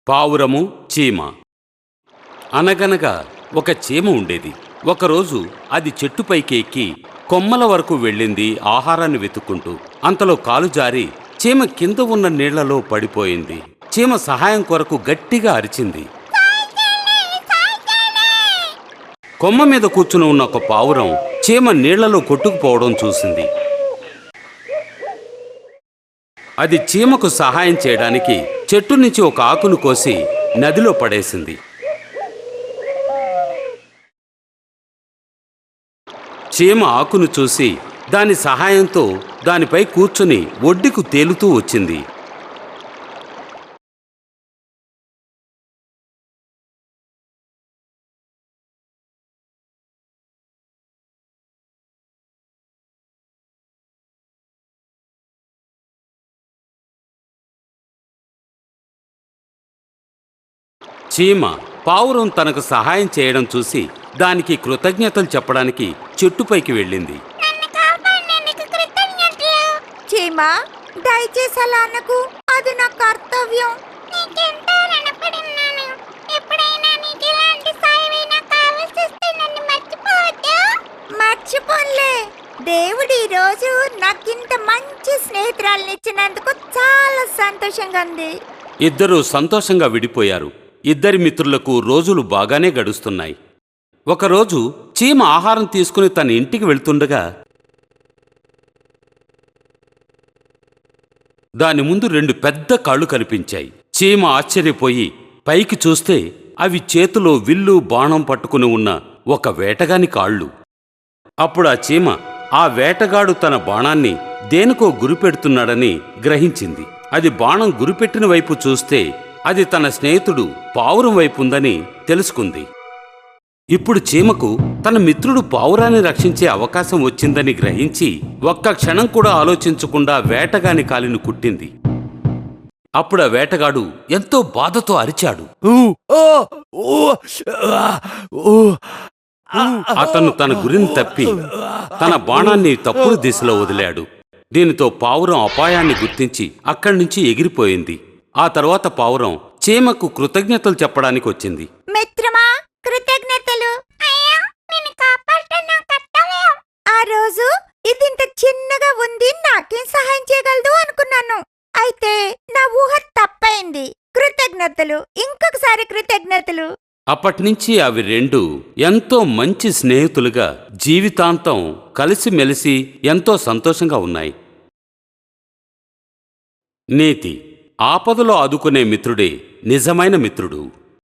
పావురము చీమ. అనగనగా ఒక చీమ ఉండేది. ఒకరోజు అది చెట్టుపైకి ఎక్కి కొమ్మల వరకు వెళ్ళింది ఆహారాన్ని వెతుక్కుంటూ. అంతలో కాలు జారి చీమ కింద ఉన్న నీళ్లలో పడిపోయింది. చీమ సహాయం కొరకు గట్టిగా అరిచింది. కొమ్మ మీద కూర్చుని ఉన్న ఒక పావురం చీమ నీళ్లలో కొట్టుకుపోవడం చూసింది. అది చీమకు సహాయం చేయడానికి చెట్టు నుంచి ఒక ఆకును కోసి నదిలో పడేసింది. చీమ ఆకును చూసి దాని సహాయంతో దానిపై కూర్చుని ఒడ్డుకు తేలుతూ వచ్చింది. చీమ పావురం తనకు సహాయం చేయడం చూసి దానికి కృతజ్ఞతలు చెప్పడానికి చెట్టుపైకి వెళ్ళింది. చీమ, దయచేసి అలా అనకు, అది నా కర్తవ్యం. మర్చిపోన్లే. దేవుడు ఈ రోజు నాకింత మంచి స్నేహితురాల్ని ఇచ్చినందుకు చాలా సంతోషంగా ఉంది. ఇద్దరూ సంతోషంగా విడిపోయారు. ఇద్దరి మిత్రులకు రోజులు బాగానే గడుస్తున్నాయి. ఒకరోజు చీమ ఆహారం తీసుకుని తన ఇంటికి వెళ్తుండగా దాని ముందు 2 పెద్ద కాళ్ళు కనిపించాయి. చీమ ఆశ్చర్యపోయి పైకి చూస్తే అవి చేతిలో విల్లు బాణం పట్టుకుని ఉన్న ఒక వేటగాని కాళ్ళు. అప్పుడు ఆ చీమ ఆ వేటగాడు తన బాణాన్ని దేనికో గురిపెడుతున్నాడని గ్రహించింది. అది బాణం గురిపెట్టిన వైపు చూస్తే అది తన స్నేహితుడు పావురం వైపు ఉందని తెలుసుకుంది. ఇప్పుడు చీమకు తన మిత్రుడు పావురాన్ని రక్షించే అవకాశం వచ్చిందని గ్రహించి ఒక్క క్షణం కూడా ఆలోచించకుండా వేటగాని కాలిని కుట్టింది. అప్పుడు ఆ వేటగాడు ఎంతో బాధతో అరిచాడు. అతను తన గురిని తప్పి తన బాణాన్ని తప్పుడు దిశలో వదిలాడు. దీనితో పావురం అపాయాన్ని గుర్తించి అక్కడి నుంచి ఎగిరిపోయింది. ఆ తర్వాత పావురం చీమకు కృతజ్ఞతలు చెప్పడానికి వచ్చింది. మిత్రమా, కృతజ్ఞతలు. ఆ రోజు ఇదింత చిన్నగా ఉంది, నాకేం సహాయం చేయగలదు అనుకున్నాను. అయితే నా ఊహ తప్పైంది. కృతజ్ఞతలు, ఇంకొకసారి కృతజ్ఞతలు. అప్పటినుంచి అవి 2 ఎంతో మంచి స్నేహితులుగా జీవితాంతం కలిసిమెలిసి ఎంతో సంతోషంగా ఉన్నాయి. నీతి: ఆపదలో ఆదుకునే మిత్రుడే నిజమైన మిత్రుడు.